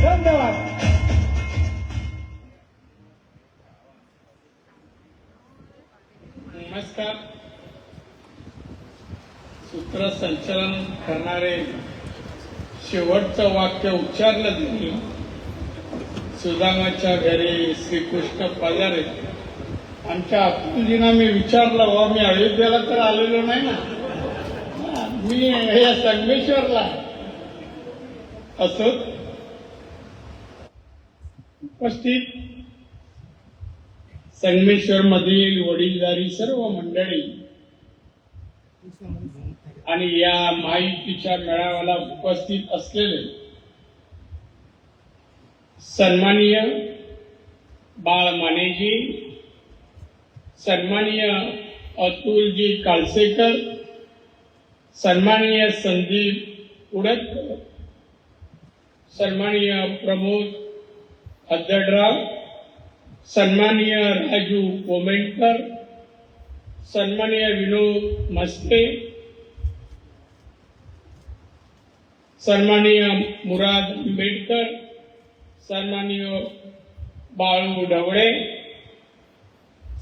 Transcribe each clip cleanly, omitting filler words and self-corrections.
धन्यवाद. नमस्कार. सूत्रसंचलन करणारे शेवटचं वाक्य उच्चारलं त्यांनी. सुदामाच्या घरी श्रीकृष्ण पधारे. आमच्या अतुलजींना मी विचारलं, व मी अयोध्येला तर आलेलो नाही ना, मी या संगमेश्वरला. असो उपस्थित संगमेश्वर मधील वडीलधारी सर्व मंडळी आणि या महायुतीच्या मेळाव्याला उपस्थित असलेले सन्माननीय बाळ मानेजी, सन्माननीय अतुलजी काळसेकर, सन्माननीय संदीप उडतकर, सन्माननीय प्रमोद हद्दडराव, सन्माननीय राजू कोमेंडकर, सन्माननीय विनोद मस्ते, सन्माननीय मुराद आंबेडकर, सन्माननीय बाळू ढवळे,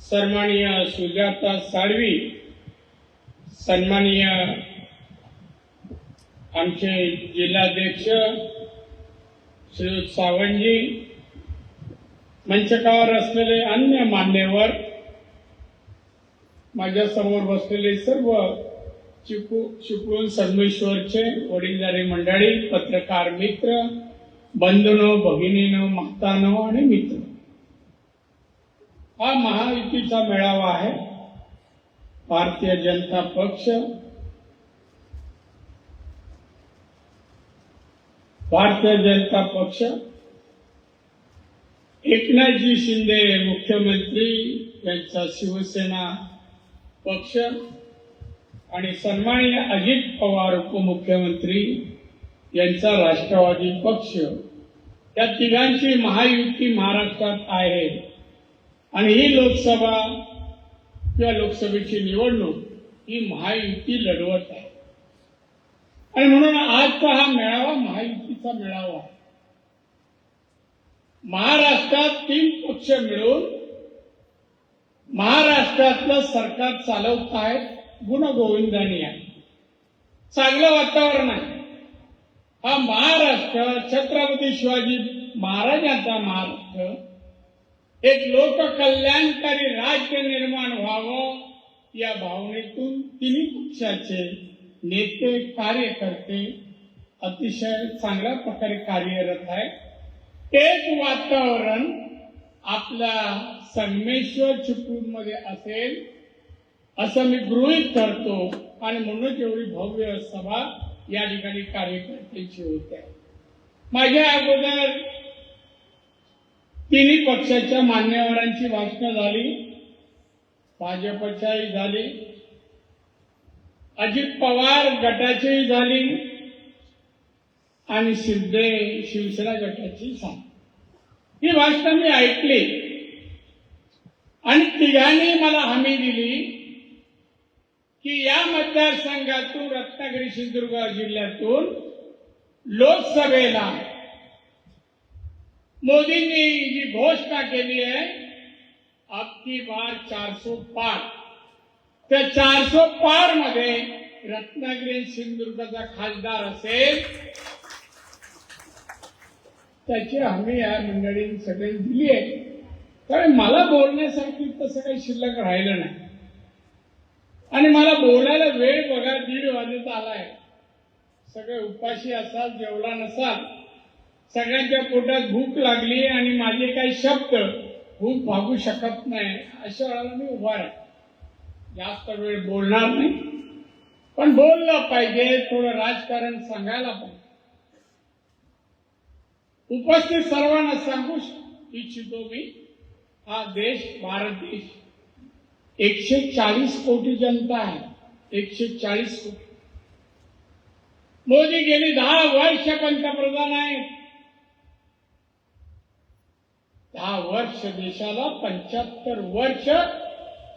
सन्माननीय सुजाता साळवी, सन्माननीय आमचे जिल्हाध्यक्ष श्री सावंतजी, मंचकावर असलेले अन्य मान्यवर, माझ्या समोर बसलेले सर्व चिपळूण संगमेश्वरचे वडीलधारी मंडळी, पत्रकार मित्र, बंधूंनो, भगिनीनो, मातांनो आणि मित्र. हा महायुतीचा मेळावा आहे. भारतीय जनता पक्ष, एकनाथजी शिंदे मुख्यमंत्री यांचा शिवसेना पक्ष आणि सन्माननीय अजित पवार उपमुख्यमंत्री यांचा राष्ट्रवादी पक्ष, या तिघांची महायुती महाराष्ट्रात आहे. आणि ही लोकसभा किंवा लोकसभेची निवडणूक ही महायुती लढवत आहे. आणि म्हणून आजचा हा मेळावा महायुतीचा मेळावा आहे. महाराष्ट्रात 3 पक्ष मिळून महाराष्ट्रातलं सरकार चालवत आहेत. गुणगोविंदाने आहे. चांगलं वातावरण आहे. हा महाराष्ट्र छत्रपती शिवाजी महाराजांचा महाराष्ट्र, एक लोककल्याणकारी राज्य निर्माण व्हावं या भावनेतून तिन्ही पक्षाचे नेते, कार्यकर्ते अतिशय चांगल्या प्रकारे कार्यरत आहेत. तेच वातावरण आपल्या संगमेश्वर चिपळूणमध्ये असेल असं मी गृहीत धरतो. आणि म्हणूनच एवढी भव्य सभा या ठिकाणी कार्यकर्त्यांची होते. माझ्या अगोदर तिन्ही पक्षाच्या मान्यवरांची भाषणं झाली, भाजपच्याही झाली, अजित पवार गटाचीही झाली आणि शिंदे शिवसेना गटाची झाली. ही भाषणं मी ऐकली आणि तिघांनी मला हमी दिली की या मतदारसंघातून, रत्नागिरी सिंधुदुर्ग जिल्ह्यातून लोकसभेला मोदींनी जी घोषणा केली आहे, अबकी बार 400 पार, त्या 400 पार मध्ये रत्नागिरी सिंधुदुर्गचा खासदार असेल, त्याची हमी या मंडळींनी सगळ्यांनी दिली आहे. कारण मला बोलण्यासाठी तसं काही शिल्लक राहिलं नाही. आणि मला बोलायला वेळ बघा 1:30 वाजत आलाय. सगळे उपाशी असाल, जेवला नसाल, सगळ्यांच्या पोटात भूक लागली आणि माझे काही शब्द भूक भागू शकत नाही. अशा वेळेला मी उभा आहे. जास्त वेळ बोलणार नाही, पण बोललं पाहिजे, थोडं राजकारण सांगायला पाहिजे. उपस्थित सर्वांना सांगू इच्छितो मी, हा देश, भारत देश 140 कोटी जनता आहे. 140 कोटी. मोदी गेली 10 वर्ष पंतप्रधान आहेत. 10 वर्ष देशाला 75 वर्ष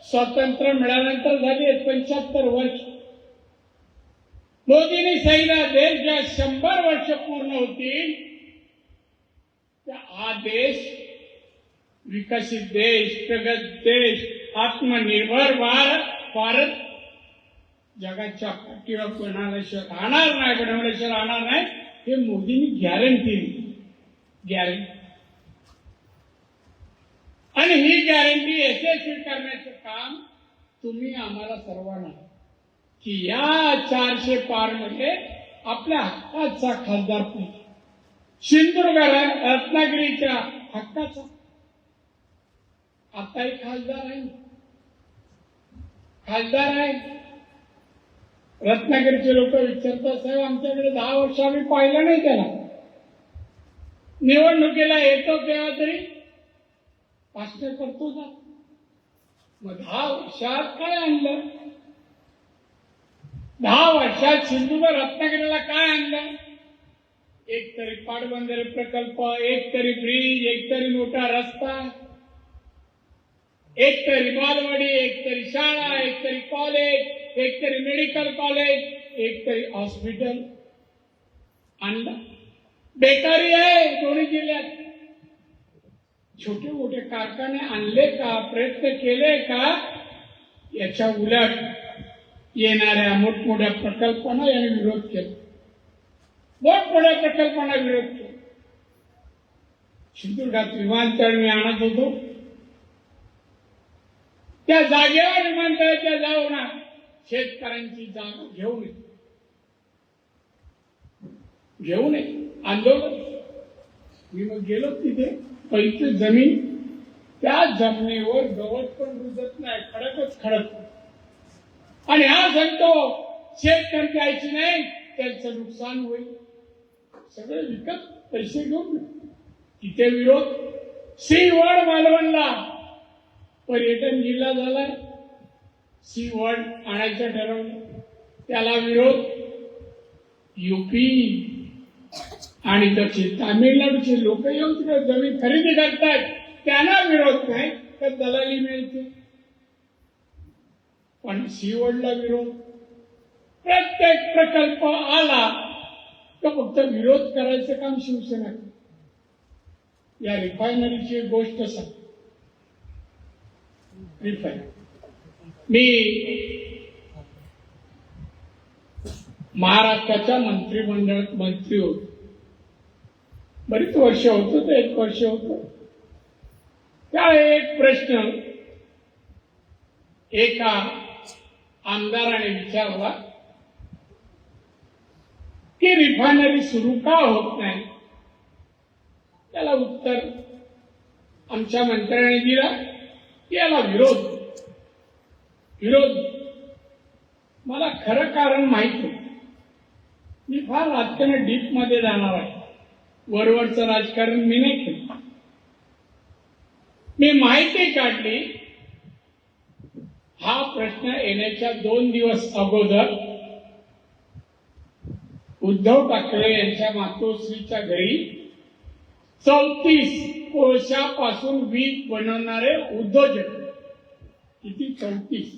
स्वातंत्र्य मिळाल्यानंतर झाली आहेत. 75 वर्ष मोदींनी सांगितलं देश ज्या 100 वर्ष पूर्ण होतील त्या हा देश विकसित देश, प्रगत देश, आत्मनिर्भर भारत जगाच्या पाठीवर कोणाल्याशिवाय राहणार नाही, बनवल्याशिवाय राहणार नाही, हे मोदींनी गॅरंटी दिली. गॅरंटी. आणि ही गॅरंटी यशस्वी करण्याचं काम तुम्ही आम्हाला सर्वांना की या 400 पार मध्ये आपल्या हक्काचा खासदार पाहिजे. सिंधुदुर्ग रत्नागिरीच्या हक्काचा आताही खासदार आहे. खासदार आहे. रत्नागिरीचे लोक विचारतात साहेब आमच्याकडे 10 वर्ष आम्ही पाहिलं नाही त्याला, निवडणुकीला येतो केव्हा तरी भाषण करतो ना. मग 10 वर्षात काय आणलं? 10 वर्षात सिंधुदुर्ग रत्नागिरीला काय आणलं? एक तरी पाटबंधारे प्रकल्प, एक तरी ब्रिज, एक तरी मोठा रस्ता, एक तरी बालवाडी, एक तरी शाळा, एक तरी कॉलेज, एक तरी मेडिकल कॉलेज, एक तरी हॉस्पिटल आणलं. बेकारी आहे दोन्ही जिल्ह्यात. छोटे मोठे कारखाने आणले का? प्रयत्न केले का? याच्या उलट येणाऱ्या मोठमोठ्या प्रकल्पांना याने विरोध केला. मोठमोठ्या प्रकल्पांना विरोध केला. सिंधुदुर्गात विमानतळ मी आणत होतो, त्या जागेवर विमानतळाच्या जाऊ ना शेतकऱ्यांची जागा घेऊ नये आंदोलन. मी मग गेलो तिथे, पैसे जमीन, त्या जमिनीवर गवत पण रुजत नाही, खडकच खडक. आणि हा सांगतो शेतकरी द्यायची नाही, त्यांचं नुकसान होईल, सगळे विकत पैसे घेऊन. तिथे विरोध. सी वर्ल्ड मालवणला पर्यटन जिल्हा झालाय, सी वर्ल्ड आणायचं ठरवलं, त्याला विरोध. यूपी आणि दक्षिण तामिळनाडूचे लोक येऊन तिकडे जमीन खरेदी करतात, त्यांना विरोध नाही तर दलाली मिळते. पण सी वर्ल्डला विरोध. प्रत्येक प्रकल्प आला तर फक्त विरोध करायचं काम शिवसेना. या रिफायनरीची एक गोष्ट सांग. मी महाराष्ट्राच्या मंत्रिमंडळात मंत्री होतो, बरीच वर्ष होतो, ते 1 वर्ष होतो. त्या एक प्रश्न एका आमदाराने विचारला की रिफायनरी सुरू का होत नाही. त्याला उत्तर आमच्या मंत्र्याने दिला की याला विरोध. मला खरं कारण माहित होतं. मी फार राजकारण डीप मध्ये जाणार आहे, वरवरचं राजकारण मी नाही केलं. मी माहिती काढली. हा प्रश्न येण्याच्या 2 दिवस अगोदर उद्धव ठाकरे यांच्या मातोश्रीच्या घरी 34 कोळशापासून वीज बनवणारे उद्योजक. किती? 34.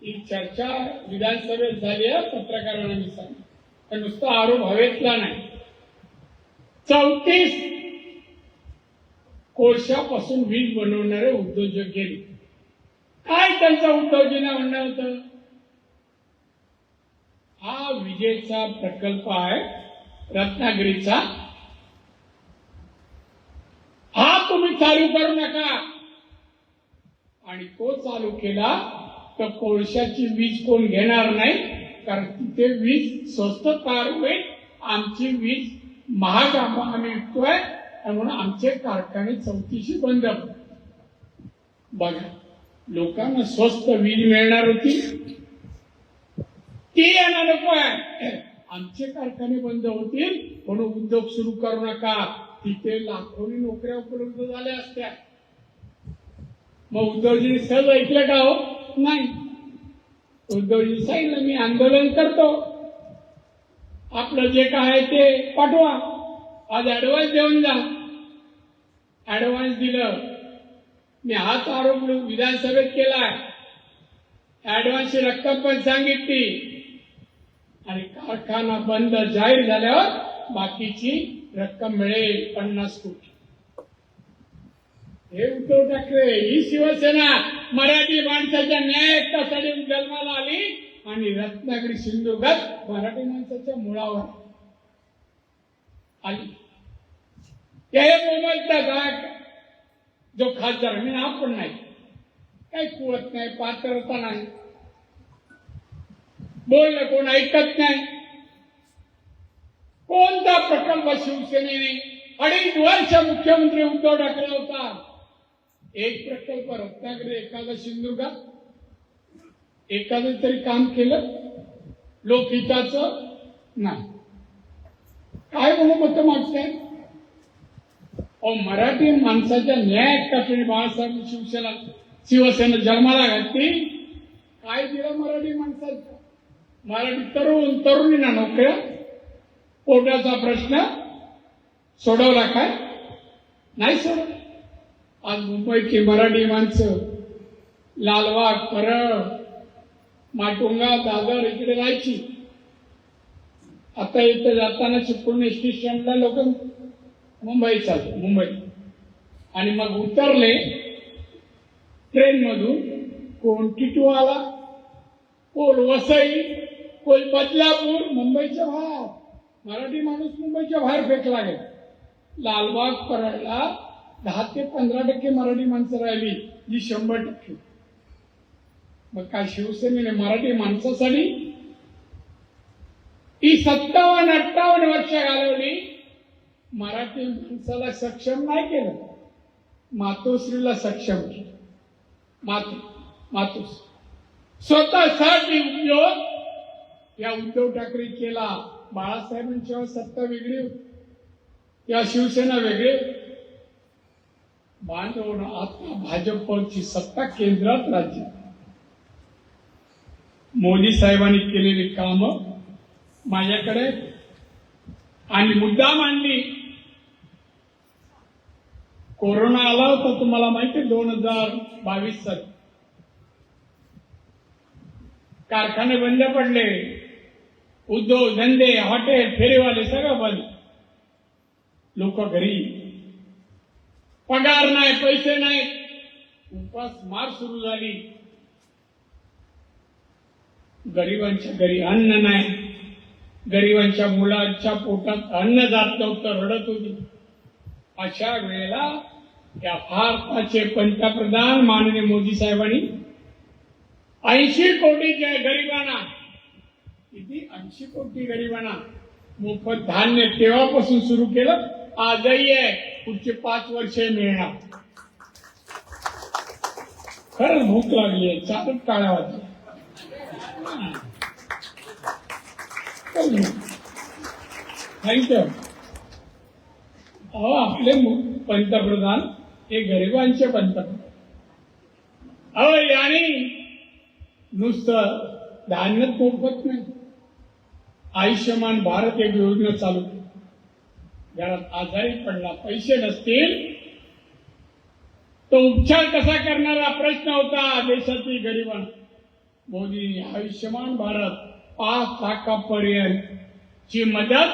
ही चर्चा विधानसभेत झाली आहे, पत्रकारांना मी सांगितलं. नुसता आरोप हवेतला नाही. 34 कोळशापासून वीज बनवणारे उद्योजक गेले. काय त्यांचा उद्धवजींना म्हणणं होतं? हा विजेचा प्रकल्प आहे रत्नागिरीचा, हा तुम्ही चालू करू नका. आणि तो चालू केला तर कोळशाची वीज कोण घेणार नाही, कारण तिथे वीज स्वस्त तयार होईल. आमची वीज महाग आम्ही विकतोय, म्हणून आमचे कारखाने 34 बंद. बघा, लोकांना स्वस्त वीज मिळणार होती, ती यांना नको आहे. आमचे कारखाने बंद होतील म्हणून उद्योग सुरू करू नका. तिथे लाखोनी नोकऱ्या उपलब्ध झाल्या असत्या. मग उद्धवजींनी सहज ऐकलं का? हो नाही. उद्धवजी सांगितलं मी आंदोलन करतो, आपलं जे काय आहे ते पाठवा, आज ऍडव्हान्स देऊन जा. ऍडव्हान्स दिलं. मी हाच आरोप विधानसभेत केलाय. ऍडव्हान्सची रक्कम पण सांगितली. आणि कारखाना बंद जाहीर झाल्यावर बाकीची रक्कम मिळेल 50 कोटी. हे उद्धव ठाकरे, ही शिवसेना मराठी माणसाच्या न्याय हक्कासाठी जन्माला आली आणि रत्नागिरी सिंधुदुर्गात मराठी माणसाच्या मुळावर आली. हे बोलतात जो खासदार, मी नाव पण नाही, काही कुवत नाही, पात्रता नाही, बोलणं कोण ऐकत नाही. कोणता प्रकल्प शिवसेनेने 2.5 वर्ष मुख्यमंत्री उद्धव ठाकरे होता, एक प्रकल्प रत्नागिरी एखादा सिंधुदुर्गात एखादं तरी काम केलं लोकहिताचं? नाही. काय म्हणून मत मागताय? मराठी माणसाच्या न्याय हक्कासाठी बाळासाहेब शिवसेना जन्माला घातली. काय दिलं मराठी माणसाचं? मराठी तरुणींना नोकऱ्या, पोटाचा प्रश्न सोडवला काय? नाही सोडवला. आज मुंबईची मराठी माणसं लालबाग, परळ, माटुंगा, दादर इकडे राहायची. आता इथं जाताना चिपळूण एसटी स्टँडला लोक मुंबई चालले, मुंबई, आणि मग उतरले ट्रेन मधून, कोण टिटवाला, कोण वसई, कोण बदलापूर, मुंबईच्या बाहेर. मराठी माणूस मुंबईच्या बाहेर फेकला गेला. लालबाग, परळला 10 ते 15% मराठी माणसं राहिली, जी 100%. मग काय शिवसेनेने मराठी माणसासाठी ही 57-58 वर्ष घालवली. मराठी माणसाला सक्षम नाही केलं, मातोश्रीला सक्षम केलं. मातोश्री स्वतःसाठी उपयोग या उद्धव ठाकरे केला. बाळासाहेबांच्या सत्ता वेगळी होती, या शिवसेना वेगळी. बांधवून आता भाजपची सत्ता केंद्रात, राज्यात. मोदी साहेबांनी केलेली कामं माझ्याकडे आणि मुद्दा मांडली. कोरोना आला होता, तुम्हाला माहिती आहे, 2022 साली. कारखाने बंद पडले, उद्योग धंदे, हॉटेल, फेरीवाले सगळं बंद. लोक घरी, पगार नाही, पैसे नाही, उपासमार सुरू झाली. गरिबांच्या घरी अन्न नाही, गरिबांच्या मुलांच्या पोटात अन्न जात नव्हतं, रडत होती. अशा वेळेला या भारताचे पंतप्रधान माननीय मोदी साहेबांनी 80 कोटी गरिबांना, किती 80 कोटी गरिबांना मोफत धान्य तेव्हापासून सुरू केलं. आजही आहे, पुढचे 5 वर्ष मिळणार. खरंच भूक लागली आहे, चालत काढावा. थँक्यू. अहो, आपले पंतप्रधान हे गरिबांचे पंतप्रधान. अहो, यांनी नुसतं धान्य मोफत नाही, आयुष्यमान भारत एक योजना चालू केली. घरात आजारी पडला, पैसे नसतील तो उपचार कसा करणारा प्रश्न होता देशातील गरिबांना. मोदी आयुष्यमान भारत 5 लाखापर्यंतची मदत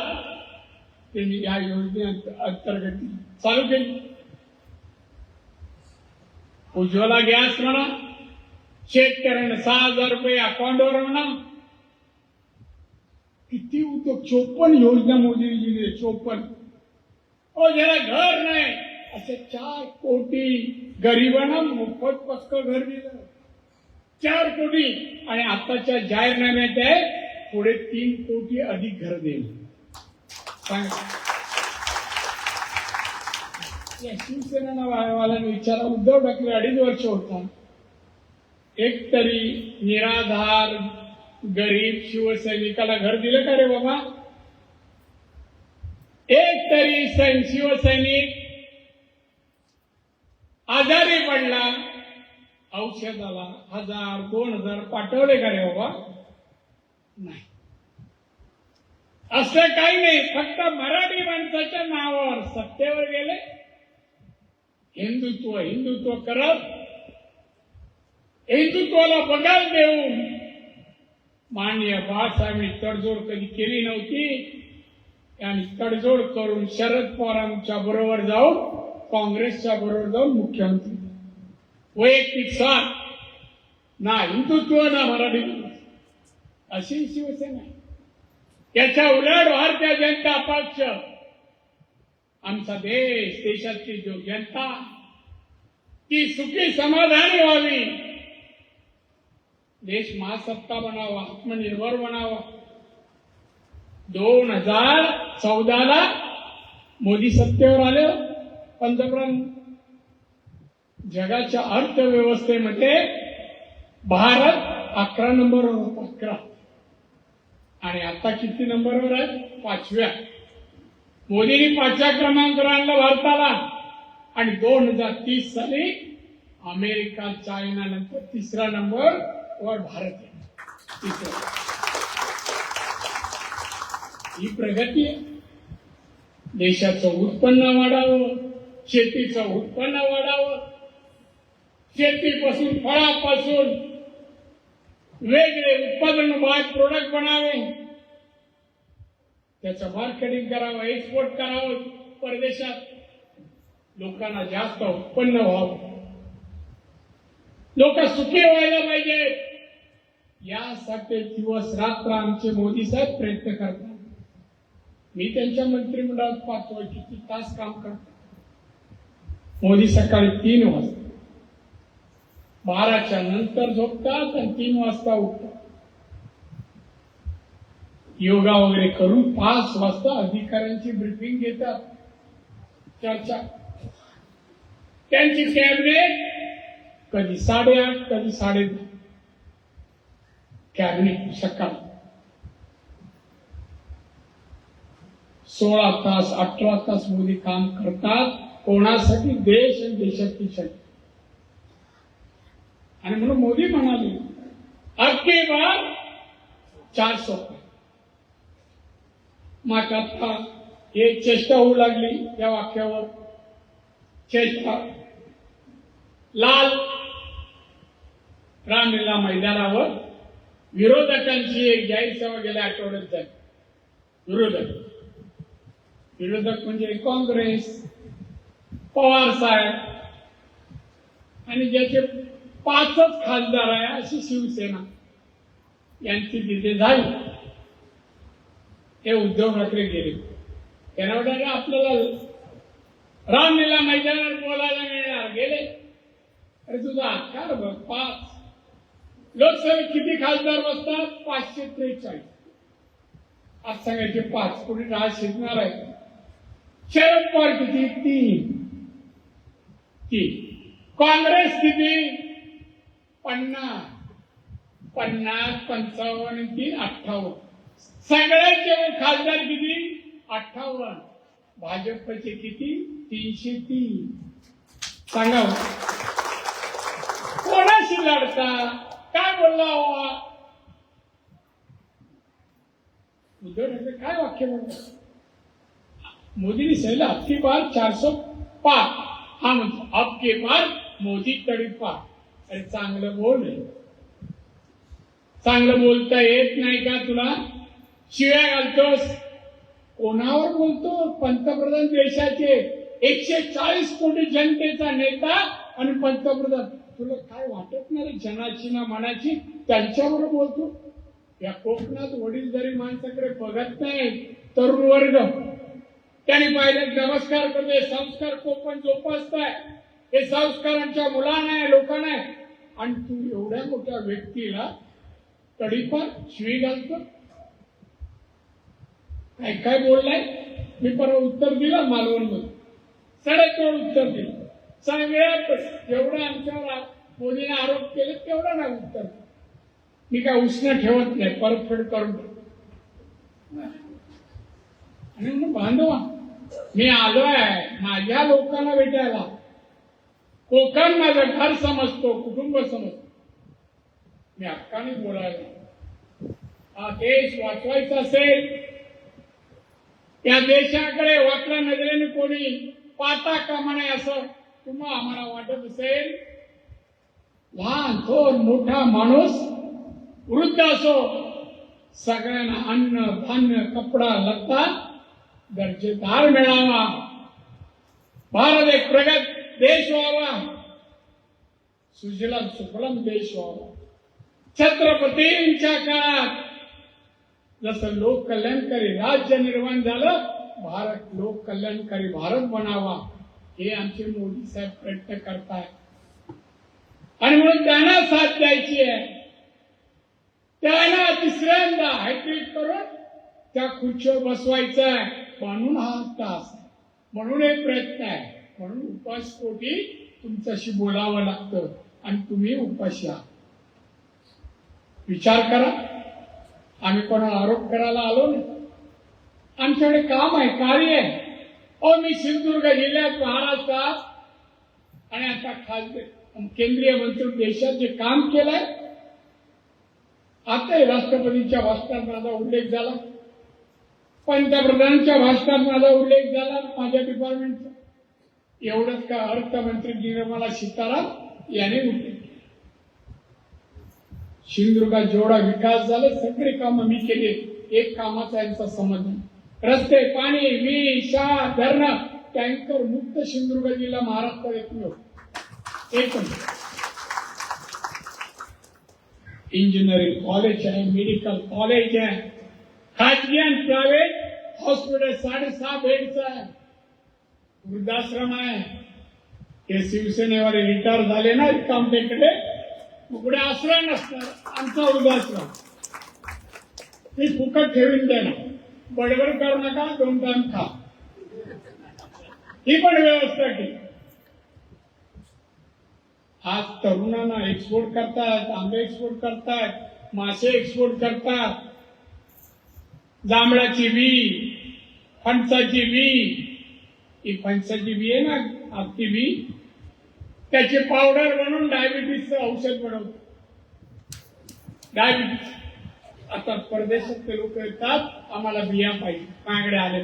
त्यांनी या योजनेअंतर्गत चालू केली. उज्ज्वला गॅस म्हणा, शेतकऱ्यांना 6,000 रुपये अकाउंटवर म्हणा, किती उद्योग, 54 योजना मोदींनी दिली. 54. ज्याला घर नाही असे 4 कोटी गरिबांना मोफत पक्कं घर दिलं. 4 कोटी. आणि आताच्या जाहीरनाम्यात आहे पुढे 3 कोटी अधिक घर देईल. या शिवसेना वाल्याने विचारा, उद्धव ठाकरे 2.5 वर्ष होता, एक तरी निराधार गरीब शिवसैनिकाला घर दिलं का रे बाबा? एक तरी शिवसैनिक आजारी पडला, औषधाला 1,000-2,000 पाठवले का रे बाबा? नाही. असं काही नाही. फक्त मराठी माणसाच्या नावावर सत्तेवर गेले, हिंदुत्व करत, हिंदुत्वाला बगाल देऊन माननीय बाळासाहेबांनी तडजोड कधी केली नव्हती आणि तडजोड करून शरद पवारांच्या बरोबर जाऊन काँग्रेसच्या बरोबर जाऊन मुख्यमंत्री वैयक्तिक साथ ना हिंदुत्व ना मराठी अशी शिवसेना आहे. त्याच्या उलट भारतीय जनता पक्ष आमचा देश देशाची जो जनता ती सुखी समाधानी व्हावी, देश महासत्ता बनावा, आत्मनिर्भर बनावा. 2014 मोदी सत्तेवर आले, पंतप्रधान. जगाच्या अर्थव्यवस्थेमध्ये भारत 11 नंबरवर होता, 11. आणि आता किती नंबरवर आहे? 5व्या. मोदींनी 5व्या क्रमांकावर आणलं भारताला. आणि 2030 साली अमेरिका चायना नंतर 3रा नंबरवर भारत आहे. ही प्रगती आहे. देशाचं उत्पन्न वाढावं, शेतीचं उत्पन्न वाढावं, शेतीपासून फळापासून वेगळे उत्पादन बाय प्रोडक्ट बनावे, त्याचं मार्केटिंग करावं, एक्सपोर्ट करावं परदेशात, लोकांना जास्त उत्पन्न व्हावं, लोक सुखी व्हायला पाहिजे. यासाठी दिवस रात्र आमचे मोदी साहेब प्रयत्न करतात. मी त्यांच्या मंत्रिमंडळात पाहतोय किती तास काम करतात. मोदी सकाळी 3 वाजता 12च्या नंतर झोपतात आणि 3 वाजता उठतात. योगा वगैरे करून 5 वाजता अधिकाऱ्यांची ब्रीफिंग घेतात, चर्चा. त्यांची कॅबिनेट कधी 8:30 कधी 10:30 कॅबिनेट सकाळ. 16 तास 18 तास मोदी काम करतात. कोणासाठी? देश आणि देशाची शक्ती. आणि म्हणून मोदी म्हणाले अब की बार 400. मग आता हे चेष्टा होऊ लागली या वाक्यावर. चेष्टा. लाल रामलीला मैदानावर विरोधकांची एक जाहीर सभा गेल्या आठवड्यात झाली. विरोधक म्हणजे काँग्रेस, पवार साहेब आणि ज्याचे 5च खासदार आहे अशी शिवसेना यांची तिथे झाली. हे उद्धव ठाकरे गेले. त्यांना वाटलं आपल्याला रामलीला मैदानावर बोलायला मिळणार. गेले. अरे तुझा आकार बघ. 5 लोकसभेत किती खासदार बसतात? 543. आज सांगायचे 5 कोणी राज शिकणार आहे. शरद पवार किती? 3. काँग्रेस किती? 50, 55, 3, 58. सगळ्यांचे खासदार किती? 58. भाजपचे किती? 303. सांगा कोणाशी लढता? काय बोलला हवा? उद्धव ठाकरे काय वाक्य बोलतात? मोदींनी सांगितलं अब की बार 400 पार. हा म्हणतो अब की बार मोदी तडीपार. अरे चांगलं बोल रे. चांगलं बोलता येत नाही का तुला? शिव्या घालतोस. कोणावर बोलतो? पंतप्रधान देशाचे 140 कोटी जनतेचा नेता आणि पंतप्रधान. तुला काय वाटत नाही जनाची ना मनाची? त्यांच्यावर बोलतो. या कोकणात वडीलधारी माणसाकडे बघत नाही तरुण वर्ग. त्यांनी पाहिले नमस्कार करते, संस्कार कोपण जोपासताय. हे संस्कारांच्या मुलांना आहे, लोकांना आहे. आणि तू एवढ्या मोठ्या व्यक्तीला तडीपार शिवी घालतो. काय काय बोललाय? मी परवा उत्तर दिलं मालवणमध्ये. सडेतोड उत्तर दिलं. सगळ्यात जेवढं आमच्यावर मोदीने आरोप केले तेवढं नाही उत्तर. मी काय उष्ण ठेवत नाही, परतफेड करून. आणि म्हणून बांधवा मी आलोय माझ्या लोकांना भेटायला. कोकण माझं घर समजतो, कुटुंब समजतो. मी हक्काने बोलायला. हा देश वाचवायचा असेल, या देशाकडे वाकड्या नजरेने कोणी पाहता कामा नये असं तुम्हाला आम्हाला वाटत असेल, लहान थोर मोठा माणूस, वृद्ध असो, सगळ्यांना अन्न धान्य कपडा लत्ता दर्जेदार मिळावा, भारत एक प्रगत देश व्हावा, सुजलाम सुफलाम देश व्हावा. छत्रपतींच्या काळात जसं लोक कल्याणकारी राज्य निर्माण झालं, भारत लोक कल्याणकारी भारत बनावा हे आमचे मोदी साहेब प्रयत्न करतायत. आणि म्हणून त्यांना साथ द्यायची आहे. त्यांना तिसऱ्यांदा हायट्रिक करून त्या खुर्चीवर बसवायचं आहे. म्हणून हा तास, म्हणून एक प्रयत्न आहे. म्हणून उपासपोटी तुमच्याशी बोलावं लागतं आणि तुम्ही उपाशी आहात. विचार करा, आम्ही कोणाला आरोप करायला आलो नाही. आमच्याकडे काम आहे, कार्य आहे. मी सिंधुदुर्ग जिल्ह्यात, महाराष्ट्रात आणि आता खासदार केंद्रीय मंत्री देशात जे काम केलंय, आता राष्ट्रपतींच्या भाषणात माझा उल्लेख झाला, पंतप्रधानांच्या भाषणात माझा उल्लेख झाला माझ्या डिपार्टमेंटचा. एवढंच का अर्थमंत्री निर्मला सीतारामन याने उल्लेख केला. सिंधुदुर्गात जेवढा विकास झाला सगळे कामं मी केले. एक कामाचा यांचा संबंध नाही. रस्ते, पाणी, वीज, शाळा, धरणं, टँकर मुक्त सिंधुदुर्ग जिल्हा महाराष्ट्रात एकच. इंजिनिअरिंग कॉलेज आहे, मेडिकल कॉलेज आहे, खाजगी आणि प्रायव्हेट हॉस्पिटल 6.5 बेडचं आहे, वृद्धाश्रम आहे. हे शिवसेनेवाले रिटायर झाले ना कामटेकडे, कुठे आश्रय नसणार. आमचा वृद्धाश्रम मी फुकट ठेवून देणार. बडबड करू नका, 2 टाइम खा, ही पण व्यवस्था केली. आज तरुणांना एक्सपोर्ट करतात, आंबे एक्सपोर्ट करतात, मासे एक्सपोर्ट करतात, जांभळाची बी, फणसाची बी, ही फणसाची बी आहे ना आपली बी, त्याची पावडर बनवून डायबिटीसचं औषध बनवतो. डायबिटीस आता परदेशातले लोक येतात, आम्हाला बिया पाहिजे, माझ्याकडे आले.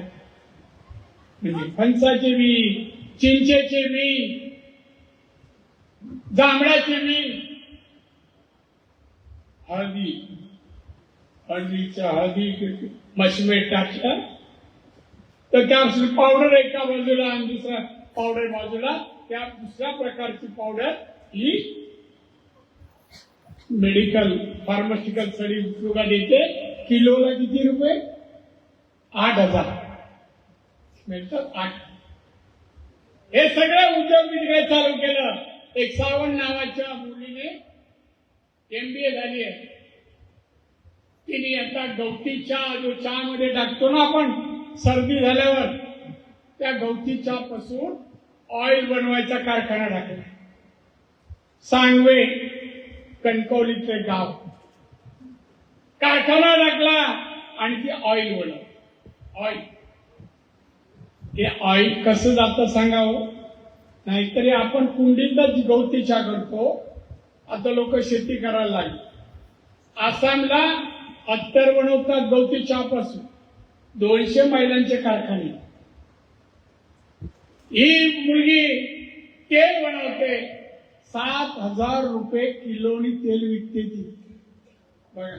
म्हणजे फणसाची बी, चिंचेची बी, जांभळाची बी, हळदी मशमे टाकतात तर त्या पावडर एका बाजूला आणि दुसरा पावडर बाजूला, त्या दुसऱ्या प्रकारची पावडर ही मेडिकल फार्मास्युटिकल स्टडी उपयोगात येते. किलोला किती रुपये? 8,000 मिळतात. 8. हे सगळे उद्योग मी तिकडे चालू केलं. एक सावंत नावाच्या मुलीने MBA झाली आहे. तिने आता गवती चहा, जो चहा मध्ये टाकतो ना आपण सर्दी झाल्यावर, त्या गवती चहा पासून ऑइल बनवायचा कारखाना टाकला. सांगवे कणकवलीचे गाव कारखाना टाकला आणि ती ऑइल बनव. ऑइल, हे ऑइल कसं जातं सांगावं? नाहीतरी आपण कुंडीतच गवती चहा करतो. आता लोक शेती करायला लागली. आसामला अत्तर बनवतात गवती चहापासून. 200 महिलांचे कारखाने. ही मुलगी तेल बनवते. 7,000 रुपये किलोनी तेल विकते ती. बघा,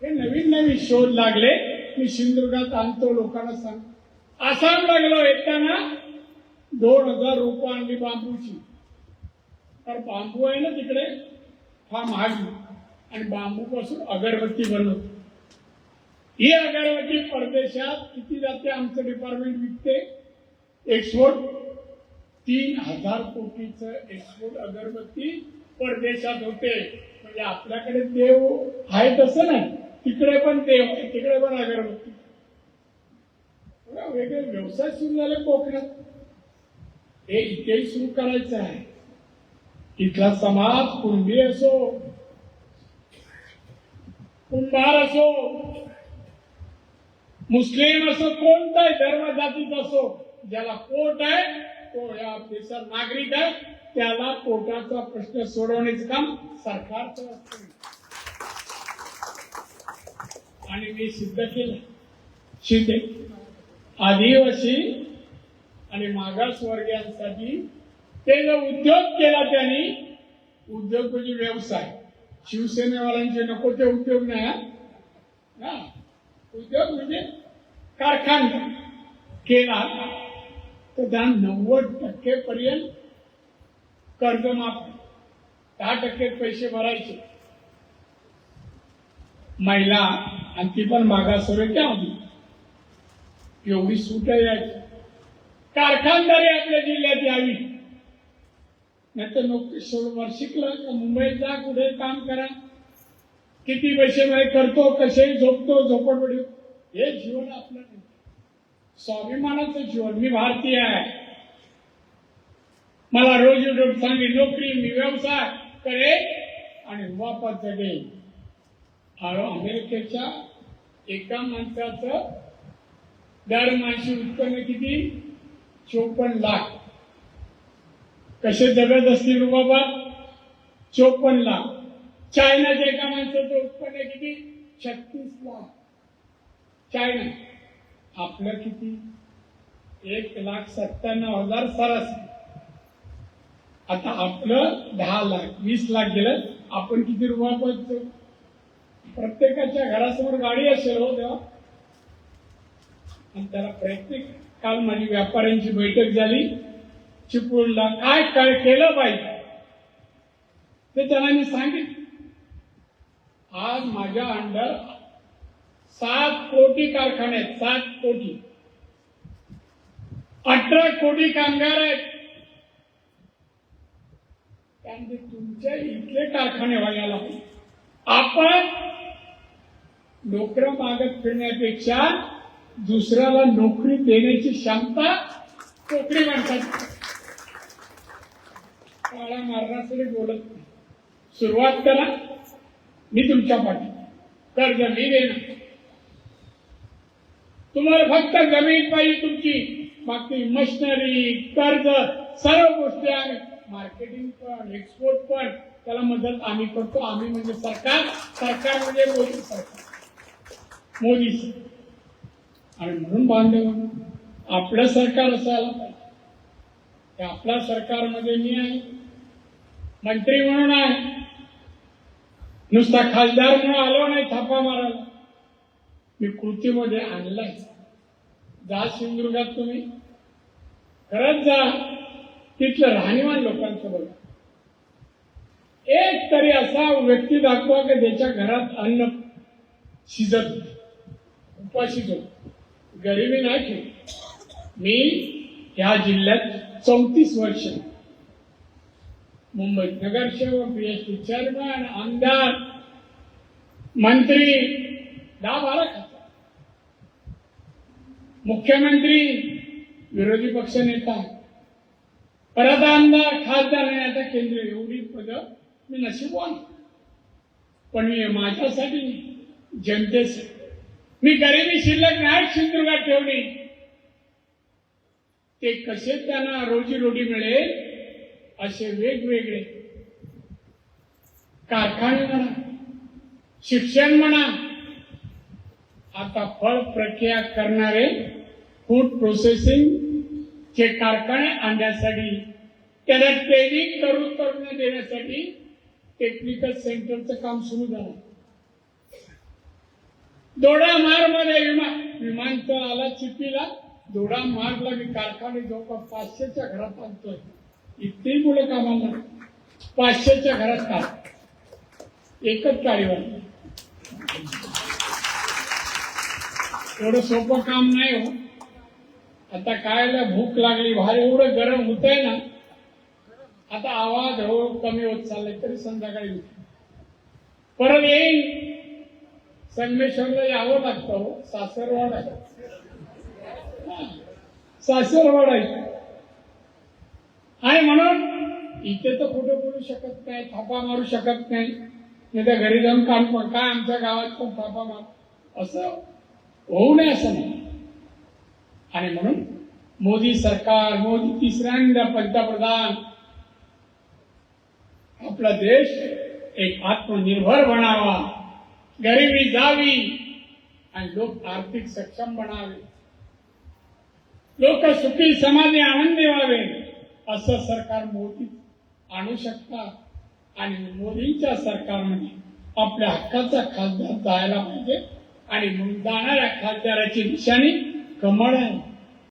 हे नवीन नवीन शोध लागले. मी सिंधुदुर्गात आणतो, लोकांना सांग. आसामला गेलो, येताना 2,000 रुपये आणली बांबूची. तर बांबू आहे ना तिकडे, हा महाग, आणि बांबू पासून अगरबत्ती बनवतो. ही अगरबत्ती परदेशात किती जाते? आमचं डिपार्टमेंट विकते. एक्सपोर्ट 3,000 कोटीचं एक्सपोर्ट अगरबत्ती परदेशात होते. म्हणजे आपल्याकडे देव आहे तसं नाही, तिकडे पण देव आहे, तिकडे पण अगरबत्ती. वेगळे व्यवसाय सुरू झाले कोकणात. हे इथेही सुरू करायचं आहे. इथला समाज कुणबी असो, कुंभार असो, मुस्लिम असो, कोणताही धर्म जातीचा असो, ज्याला पोट आहे तो या देशात नागरिक आहे. त्याला पोटाचा प्रश्न सोडवण्याचं काम सरकारचं असतं. आणि मी सिद्ध केलं. शिंदे आदिवासी आणि मागासवर्गीयांसाठी ते जो उद्योग केला त्यांनी, उद्योग म्हणजे व्यवसाय. शिवसेनेवाल्यांचे नको ते उद्योग नाही. हा, उद्योग म्हणजे कारखाना केला तर त्या 90% पर्यंत कर्जमाफ, 10% पैसे भरायचे. महिला आणि ती पण मागासवर्गीय होती, एवढी सूट यायची. कारखानदारी आपल्या जिल्ह्यात यावी, नाही तर नोकरी सोडून शिकला का मुंबईत जा, कुठे काम करा, किती पैसे नाही करतो, कसे झोपतो, झोपडपडी, हे जीवन आपलं नाही. स्वाभिमानाचं जीवन. मी भारतीय आहे, मला रोजी चांगली नोकरी, मी व्यवसाय करेन आणि वापस जगेन. अमेरिकेच्या एका माणसाचं दरमाशी उत्पन्न किती? 54 लाख. कसे जगत असतील बाबा? 54 लाख. चायनाच्या एका माणसाचं उत्पन्न किती? 36 लाख. चायना. आपलं किती? 1,97,000 सरासरी. आता आपलं 10 लाख, 20 लाख गेलं. आपण किती रुपयापर्यंत? प्रत्येकाच्या घरासमोर गाडी असेल हो तेव्हा. आणि त्याला प्रत्येक, काल माझी व्यापाऱ्यांची बैठक झाली चिपळूणला, काय काय केलं पाहिजे ते त्यांना मी सांगितलं. आज माझ्या अंडर 7 कोटी कारखाने आहेत, 7 कोटी, 18 कोटी कामगार आहेत. त्यामध्ये तुमच्या इथले कारखाने व्हायला आपण नोकऱ्या मागत फिरण्यापेक्षा दुसऱ्याला नोकरी देण्याची क्षमता कोकणी माणसाची. काळा मारण्यासाठी बोलत नाही. सुरुवात करा, मी तुमच्या पाठी. कर्ज मी देणार, तुम्हाला फक्त जमीन पाहिजे तुमची, बाकी मशिनरी, कर्ज, सर्व गोष्टी आहे. मार्केटिंग पण, एक्सपोर्ट पण, त्याला मदत आम्ही करतो. आम्ही म्हणजे सरकार, सरकार म्हणजे मोदी सरकार, मोदी सरकार. आणि म्हणून बांधव आपलं सरकार असायला पाहिजे. आपल्या सरकारमध्ये मी आहे, मंत्री म्हणून आहे, नुसता खासदार म्हणून आलो नाही थापा मारायला. मी कृतीमध्ये आणलाय. जा सिंधुदुर्गात, तुम्ही खरंच जा, तिथलं राहणीमान लोकांचं बघा. एक तरी असा व्यक्ती दाखवा की त्याच्या घरात अन्न शिजत, उपाशीच होत, गरिबी नाही ठेवली. मी ह्या जिल्ह्यात 34 वर्ष मुंबईत नगरसेवक, PhD चेअरमन, आमदार, मंत्री, 10-12 खासदार, मुख्यमंत्री, विरोधी पक्ष नेता, परत आमदार, खासदार आणि आता केंद्रीय, एवढी पदं मी नशीबवान. पण मी माझ्यासाठी, जनतेसाठी, मी गरिबी शिल्लक नाही सिंधुदुर्गात ठेवली. ते कसे त्यांना रोजीरोटी मिळेल असे वेगवेगळे कारखाने म्हणा, शिक्षण म्हणा, आता फळ प्रक्रिया करणारे फूड प्रोसेसिंग चे कारखाने आणण्यासाठी, त्याला ट्रेनिंग करून देण्यासाठी टेक्निकल सेंटरचं काम सुरू झालं. दोडामार्गमध्ये विमानतळ आला चिपीला, दोडामार्गला मी कारखाने जवळपास 500च्या घरात आणतोय. इतकी मुलं कामाला, 500च्या घरात काम, एकच कार्यवाही. एवढं सोपं काम नाही हो. आता काय भूक लागली, बाहेर एवढं गरम होत आहे ना, आता आवाज हळूहळू कमी होत चाललाय, तरी संध्याकाळी परत येईल. संगमेश्वरला यावं लागतं हो, सासरवाड आहे, सासरवाड आहे. आणि म्हणून इथे तर कुठे बोलू शकत नाही, थापा मारू शकत नाही, नाही तर घरी जाऊन काम काय आमच्या गावात पण थापा मार, असं होऊ नये असं नाही. आणि म्हणून मोदी सरकार, मोदी तिसऱ्यांदा पंतप्रधान, आपला देश एक आत्मनिर्भर बनावा, गरिबी जावी आणि लोक आर्थिक सक्षम बनावे, लोक सुखी समाधी आनंदी व्हावे, असं सरकार मोदी आणू शकतात. आणि मोदींच्या सरकारमध्ये आपल्या हक्काचा खासदार जायला पाहिजे आणि म्हणून जाणाऱ्या खासदाराची निशाणी कमळ आहे.